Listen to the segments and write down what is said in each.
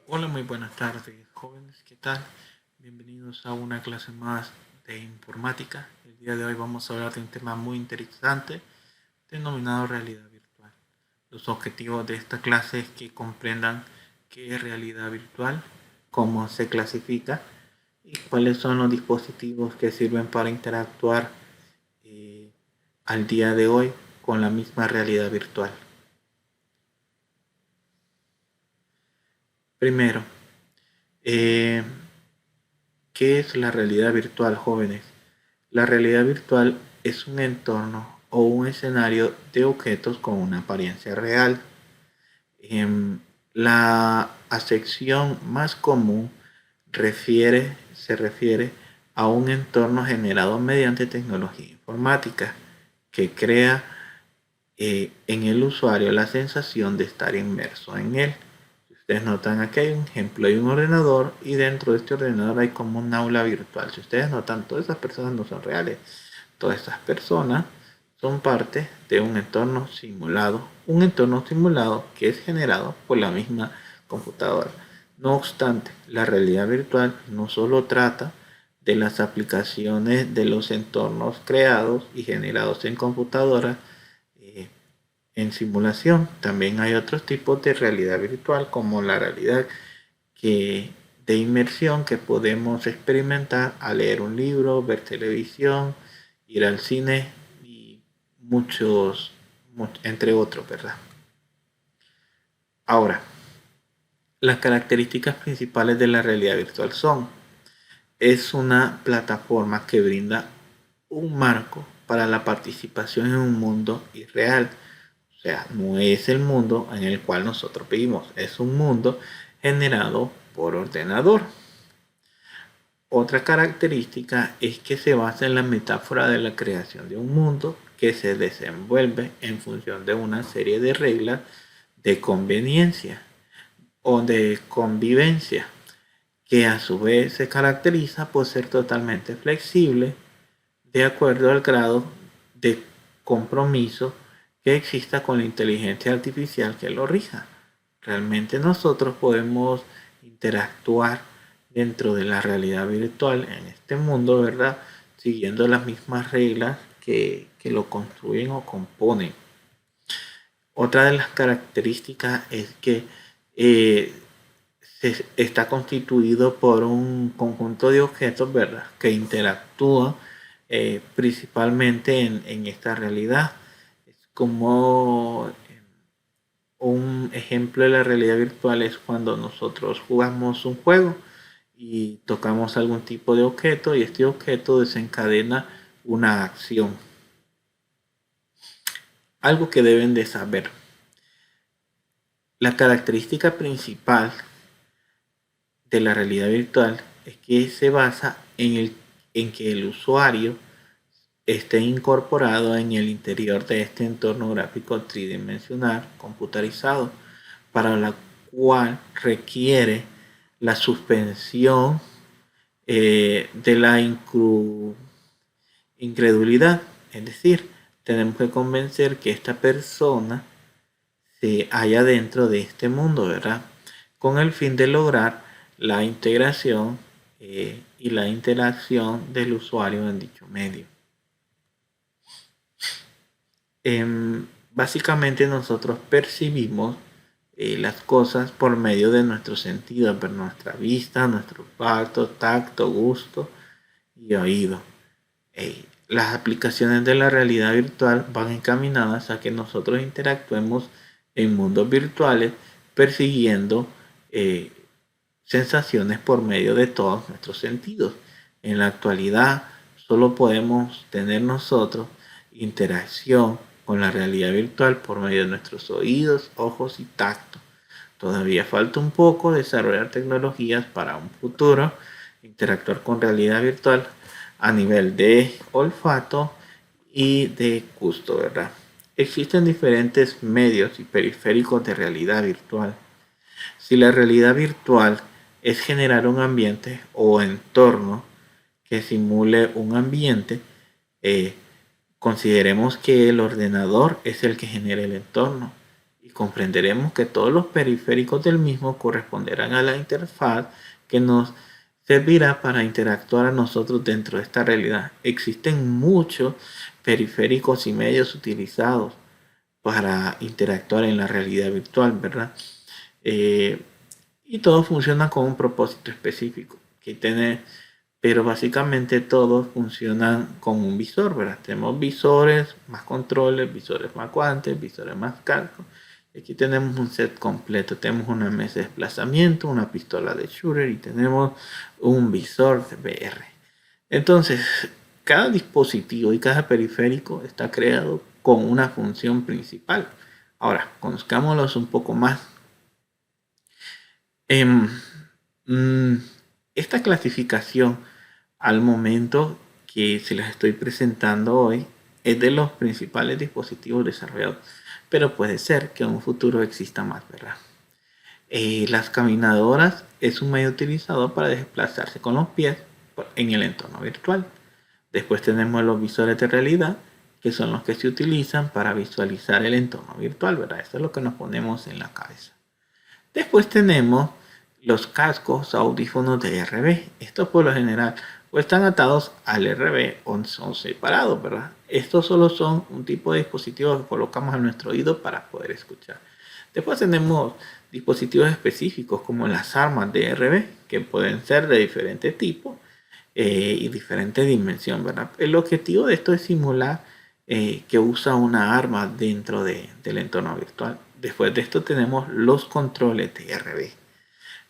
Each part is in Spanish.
Hola, muy buenas tardes, jóvenes, ¿qué tal? Bienvenidos a una clase más de informática. El día de hoy vamos a hablar de un tema muy interesante denominado realidad virtual. Los objetivos de esta clase es que comprendan qué es realidad virtual, cómo se clasifica y cuáles son los dispositivos que sirven para interactuar eh, al día de hoy con la misma realidad virtual. Primero, eh, ¿qué es la realidad virtual, jóvenes? La realidad virtual es un entorno o un escenario de objetos con una apariencia real. La acepción más común se refiere a un entorno generado mediante tecnología informática que crea en el usuario la sensación de estar inmerso en él. Si ustedes notan, aquí hay un ejemplo, hay un ordenador y dentro de este ordenador hay como un aula virtual. Si ustedes notan, todas esas personas no son reales. Todas estas personas son parte de un entorno simulado que es generado por la misma computadora. No obstante, la realidad virtual no solo trata de las aplicaciones de los entornos creados y generados en computadoras, eh, en simulación. También hay otros tipos de realidad virtual como la realidad que, de inmersión que podemos experimentar al leer un libro, ver televisión, ir al cine y entre otros, ¿verdad? Ahora, las características principales de la realidad virtual son: es una plataforma que brinda un marco para la participación en un mundo irreal. O sea, no es el mundo en el cual nosotros vivimos, es un mundo generado por ordenador. Otra característica es que se basa en la metáfora de la creación de un mundo que se desenvuelve en función de una serie de reglas de conveniencia o de convivencia, que a su vez se caracteriza por ser totalmente flexible de acuerdo al grado de compromiso que exista con la inteligencia artificial que lo rija. Realmente nosotros podemos interactuar dentro de la realidad virtual en este mundo, ¿verdad? Siguiendo las mismas reglas que lo construyen o componen. Otra de las características es que eh, está constituido por un conjunto de objetos, ¿verdad?, que interactúan principalmente en esta realidad. Es como un ejemplo de la realidad virtual es cuando nosotros jugamos un juego y tocamos algún tipo de objeto y este objeto desencadena una acción. Algo que deben de saber. La característica principal de la realidad virtual es que se basa en que el usuario esté incorporado en el interior de este entorno gráfico tridimensional computarizado, para la cual requiere la suspensión de la incredulidad. Es decir, tenemos que convencer que esta persona se halla dentro de este mundo, ¿verdad? Con el fin de lograr la integración y la interacción del usuario en dicho medio. Básicamente nosotros percibimos las cosas por medio de nuestros sentidos, por nuestra vista, nuestro olfato, tacto, gusto y oído. Las aplicaciones de la realidad virtual van encaminadas a que nosotros interactuemos en mundos virtuales persiguiendo eh, sensaciones por medio de todos nuestros sentidos. En la actualidad solo podemos tener nosotros interacción con la realidad virtual por medio de nuestros oídos, ojos y tacto. Todavía falta un poco desarrollar tecnologías para un futuro interactuar con realidad virtual a nivel de olfato y de gusto, ¿verdad? Existen diferentes medios y periféricos de realidad virtual. Si la realidad virtual es generar un ambiente o entorno que simule un ambiente, eh, consideremos que el ordenador es el que genera el entorno y comprenderemos que todos los periféricos del mismo corresponderán a la interfaz que nos servirá para interactuar a nosotros dentro de esta realidad. Existen muchos periféricos y medios utilizados para interactuar en la realidad virtual, ¿verdad? Eh, y todos funcionan con un propósito específico que tiene, pero básicamente todos funcionan con un visor, ¿verdad? Tenemos visores más controles, visores más guantes, visores más cascos. Aquí tenemos un set completo. Tenemos una mesa de desplazamiento, una pistola de shooter y tenemos un visor de VR. Entonces, cada dispositivo y cada periférico está creado con una función principal. Ahora, conozcámoslos un poco más. Em, mm, esta clasificación al momento que se les estoy presentando hoy es de los principales dispositivos desarrollados, pero puede ser que en un futuro exista más, ¿verdad? Las caminadoras es un medio utilizado para desplazarse con los pies en el entorno virtual. Después tenemos los visores de realidad, que son los que se utilizan para visualizar el entorno virtual, ¿verdad? Eso es lo que nos ponemos en la cabeza. Después tenemos los cascos audífonos de RB. Estos por lo general o están atados al RB o son separados, ¿verdad? Estos solo son un tipo de dispositivo que colocamos en nuestro oído para poder escuchar. Después tenemos dispositivos específicos como las armas de RB, que pueden ser de diferentes tipos y diferente dimensión, ¿verdad? El objetivo de esto es simular que usa una arma dentro del entorno virtual. Después de esto tenemos los controles de RB.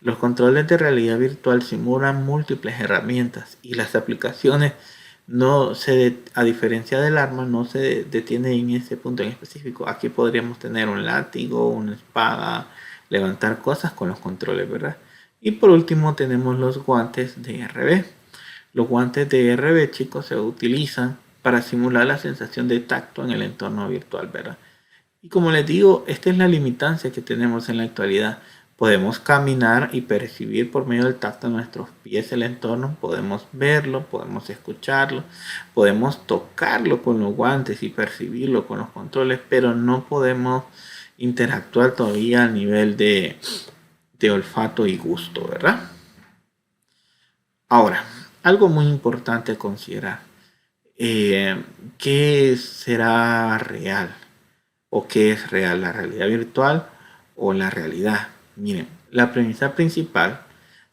Los controles de realidad virtual simulan múltiples herramientas y las aplicaciones a diferencia del arma, no se detiene en ese punto en específico. Aquí podríamos tener un látigo, una espada, levantar cosas con los controles, ¿verdad? Y por último tenemos los guantes de RB. Los guantes de RB, chicos, se utilizan para simular la sensación de tacto en el entorno virtual, ¿verdad? Y como les digo, esta es la limitancia que tenemos en la actualidad. Podemos caminar y percibir por medio del tacto de nuestros pies el entorno, podemos verlo, podemos escucharlo, podemos tocarlo con los guantes y percibirlo con los controles, pero no podemos interactuar todavía a nivel de olfato y gusto, ¿verdad? Ahora, algo muy importante a considerar, ¿qué será real? ¿O qué es real? ¿La realidad virtual o la realidad? Miren, la premisa principal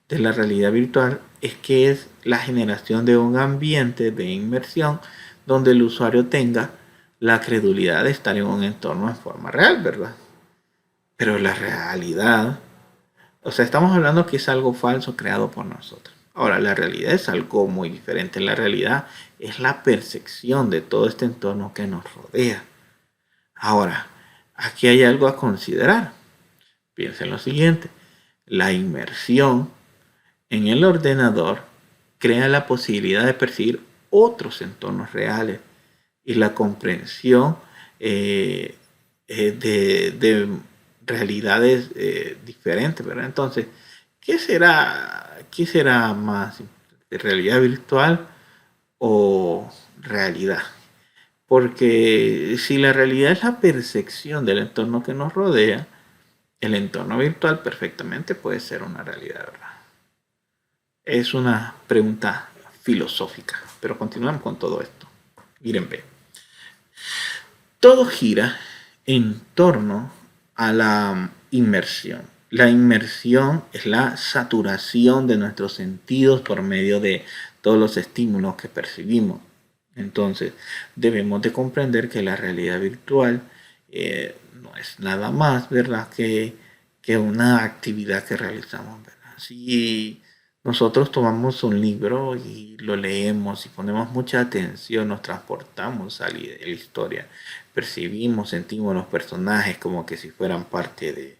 de la realidad virtual es que es la generación de un ambiente de inmersión donde el usuario tenga la credulidad de estar en un entorno en forma real, ¿verdad? Pero la realidad, o sea, estamos hablando que es algo falso creado por nosotros. Ahora, la realidad es algo muy diferente. La realidad es la percepción de todo este entorno que nos rodea. Ahora, aquí hay algo a considerar. Piensa en lo siguiente. La inmersión en el ordenador crea la posibilidad de percibir otros entornos reales y la comprensión de realidades diferentes, ¿verdad? Entonces, ¿qué será más importante? ¿Realidad virtual o realidad? Porque si la realidad es la percepción del entorno que nos rodea, el entorno virtual perfectamente puede ser una realidad, ¿verdad? Es una pregunta filosófica, pero continuamos con todo esto. Miren, ve. Todo gira en torno a la inmersión. La inmersión es la saturación de nuestros sentidos por medio de todos los estímulos que percibimos. Entonces, debemos de comprender que la realidad virtual no es nada más, ¿verdad? Que una actividad que realizamos, ¿verdad? Si nosotros tomamos un libro y lo leemos y ponemos mucha atención, nos transportamos a la historia, percibimos, sentimos los personajes como que si fueran parte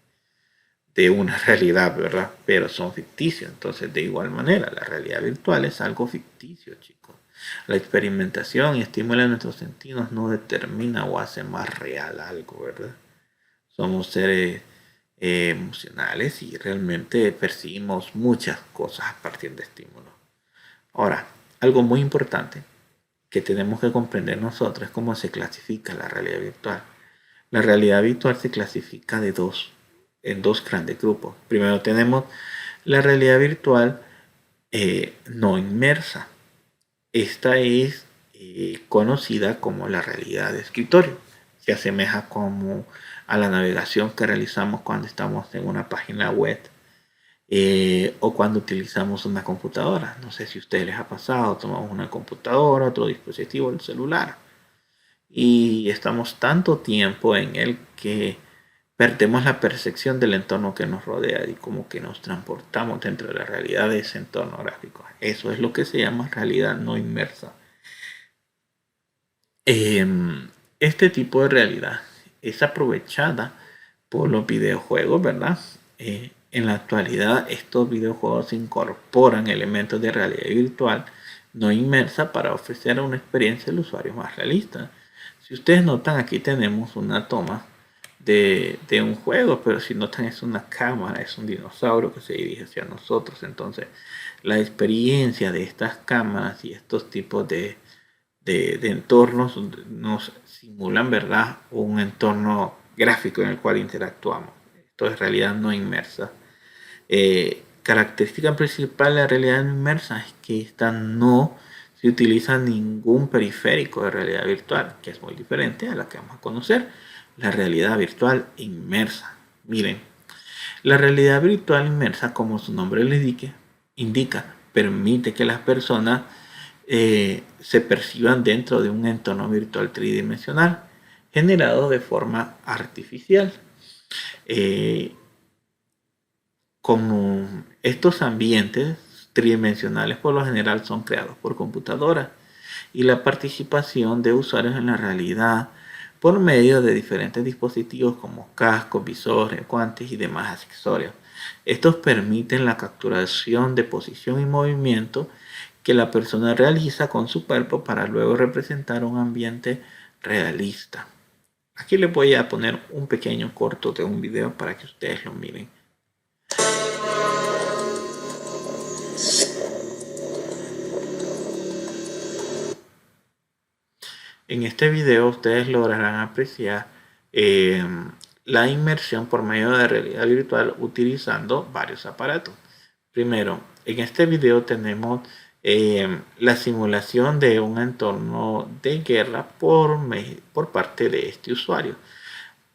de una realidad, ¿verdad? Pero son ficticios. Entonces, de igual manera, la realidad virtual es algo ficticio, chicos. La experimentación y estímulo de nuestros sentidos no determina o hace más real algo, ¿verdad? Somos seres emocionales y realmente percibimos muchas cosas a partir de estímulos. Ahora, algo muy importante que tenemos que comprender nosotros es cómo se clasifica la realidad virtual. La realidad virtual se clasifica en dos grandes grupos. Primero tenemos la realidad virtual no inmersa. Esta es conocida como la realidad de escritorio. Se asemeja como a la navegación que realizamos cuando estamos en una página web o cuando utilizamos una computadora. No sé si a ustedes les ha pasado, tomamos una computadora, otro dispositivo, el celular, y estamos tanto tiempo en él que perdemos la percepción del entorno que nos rodea y como que nos transportamos dentro de la realidad de ese entorno gráfico. Eso es lo que se llama realidad no inmersa. Este tipo de realidad es aprovechada por los videojuegos, ¿verdad? En la actualidad estos videojuegos incorporan elementos de realidad virtual no inmersa para ofrecer una experiencia al usuario más realista. Si ustedes notan, aquí tenemos una toma de un juego, pero si notan es una cámara, es un dinosaurio que se dirige hacia nosotros. Entonces la experiencia de estas cámaras y estos tipos de entornos nos simulan, ¿verdad?, un entorno gráfico en el cual interactuamos. Esto es realidad no inmersa. Característica principal de la realidad no inmersa es que esta no se utiliza ningún periférico de realidad virtual, que es muy diferente a la que vamos a conocer, la realidad virtual inmersa. Miren, la realidad virtual inmersa, como su nombre le indica, permite que las personas se perciban dentro de un entorno virtual tridimensional generado de forma artificial. Como estos ambientes tridimensionales por lo general son creados por computadoras y la participación de usuarios en la realidad por medio de diferentes dispositivos como cascos, visores, guantes y demás accesorios. Estos permiten la capturación de posición y movimiento que la persona realiza con su cuerpo para luego representar un ambiente realista. Aquí les voy a poner un pequeño corto de un video para que ustedes lo miren. En este video ustedes lograrán apreciar la inmersión por medio de realidad virtual utilizando varios aparatos. Primero, en este video tenemos la simulación de un entorno de guerra por parte de este usuario.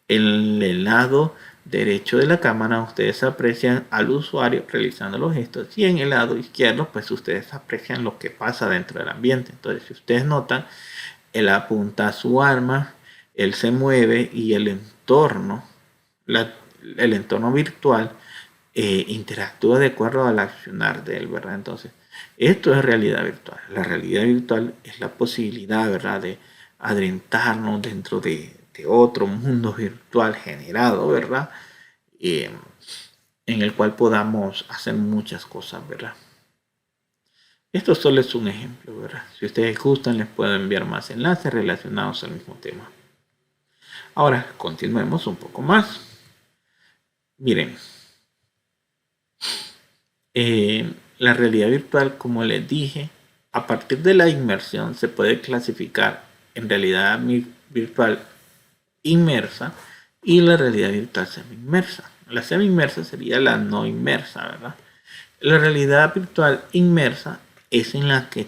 En el lado derecho de la cámara ustedes aprecian al usuario realizando los gestos y en el lado izquierdo pues ustedes aprecian lo que pasa dentro del ambiente. Entonces, si ustedes notan, él apunta a su arma, él se mueve y el entorno virtual interactúa de acuerdo al accionar de él, ¿verdad? Entonces, esto es realidad virtual. La realidad virtual es la posibilidad, ¿verdad?, de adentrarnos dentro de otro mundo virtual generado, ¿verdad?, en el cual podamos hacer muchas cosas, ¿verdad? Esto solo es un ejemplo, ¿verdad? Si ustedes gustan, les puedo enviar más enlaces relacionados al mismo tema. Ahora, continuemos un poco más. Miren, la realidad virtual, como les dije, a partir de la inmersión se puede clasificar en realidad virtual inmersa y la realidad virtual semi-inmersa. La semi-inmersa sería la no inmersa, ¿verdad? La realidad virtual inmersa es en la que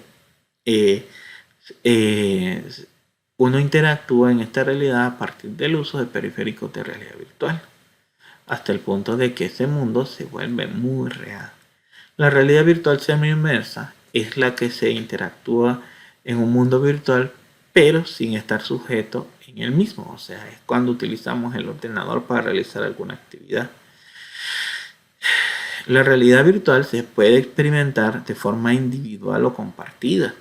uno interactúa en esta realidad a partir del uso de periféricos de realidad virtual, hasta el punto de que ese mundo se vuelve muy real. La realidad virtual semi-inmersa es la que se interactúa en un mundo virtual, pero sin estar sujeto en el mismo. O sea, es cuando utilizamos el ordenador para realizar alguna actividad. La realidad virtual se puede experimentar de forma individual o compartida.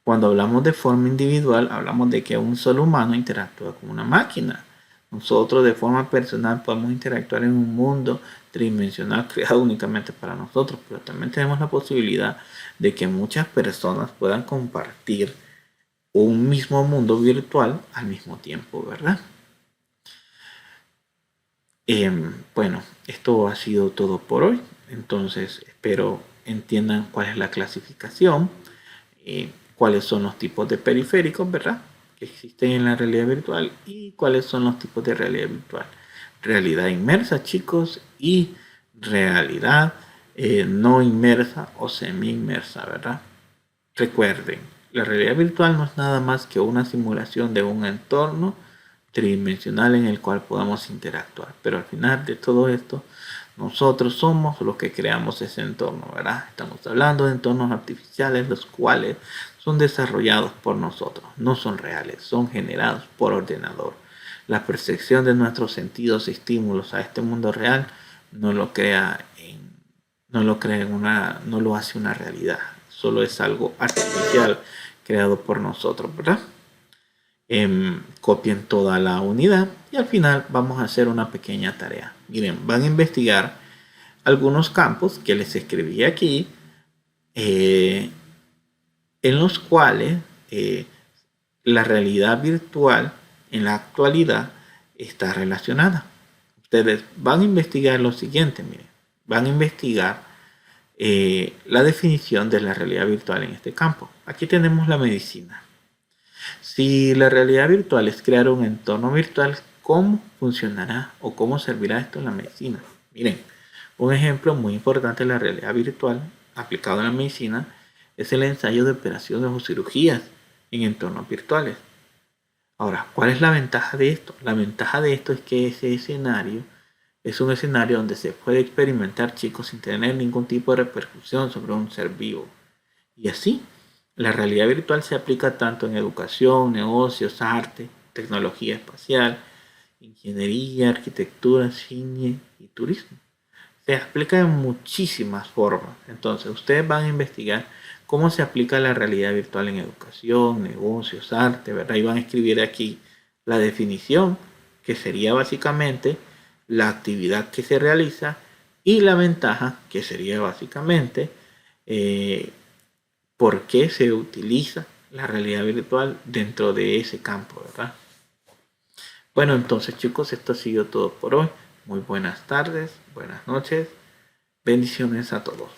Cuando hablamos de forma individual, hablamos de que un solo humano interactúa con una máquina. Nosotros de forma personal podemos interactuar en un mundo tridimensional creado únicamente para nosotros, pero también tenemos la posibilidad de que muchas personas puedan compartir un mismo mundo virtual al mismo tiempo, ¿verdad? Bueno, esto ha sido todo por hoy. Entonces espero entiendan cuál es la clasificación, cuáles son los tipos de periféricos, ¿verdad? que existen en la realidad virtual y cuáles son los tipos de realidad virtual. Realidad inmersa, chicos, y realidad no inmersa o semi-inmersa, ¿verdad? Recuerden, la realidad virtual no es nada más que una simulación de un entorno tridimensional en el cual podamos interactuar. Pero al final de todo esto, nosotros somos los que creamos ese entorno, ¿verdad? Estamos hablando de entornos artificiales, los cuales son desarrollados por nosotros, no son reales, son generados por ordenador. La percepción de nuestros sentidos y estímulos a este mundo real no lo no lo hace una realidad, solo es algo artificial creado por nosotros, ¿verdad? Copien toda la unidad y al final vamos a hacer una pequeña tarea. Miren, van a investigar algunos campos que les escribí aquí, en los cuales la realidad virtual en la actualidad está relacionada. Ustedes van a investigar lo siguiente, miren, van a investigar la definición de la realidad virtual en este campo. Aquí tenemos la medicina. Si la realidad virtual es crear un entorno virtual, ¿cómo funcionará o cómo servirá esto en la medicina? Miren, un ejemplo muy importante de la realidad virtual aplicado en la medicina es el ensayo de operaciones o cirugías en entornos virtuales. Ahora, ¿cuál es la ventaja de esto? La ventaja de esto es que ese escenario es un escenario donde se puede experimentar, chicos, sin tener ningún tipo de repercusión sobre un ser vivo. Y así, la realidad virtual se aplica tanto en educación, negocios, arte, tecnología espacial, ingeniería, arquitectura, cine y turismo. Se aplica en muchísimas formas. Entonces, ustedes van a investigar cómo se aplica la realidad virtual en educación, negocios, arte, ¿verdad? Y van a escribir aquí la definición, que sería básicamente la actividad que se realiza, y la ventaja, que sería básicamente por qué se utiliza la realidad virtual dentro de ese campo, ¿verdad? Bueno, entonces chicos, esto ha sido todo por hoy. Muy buenas tardes, buenas noches, bendiciones a todos.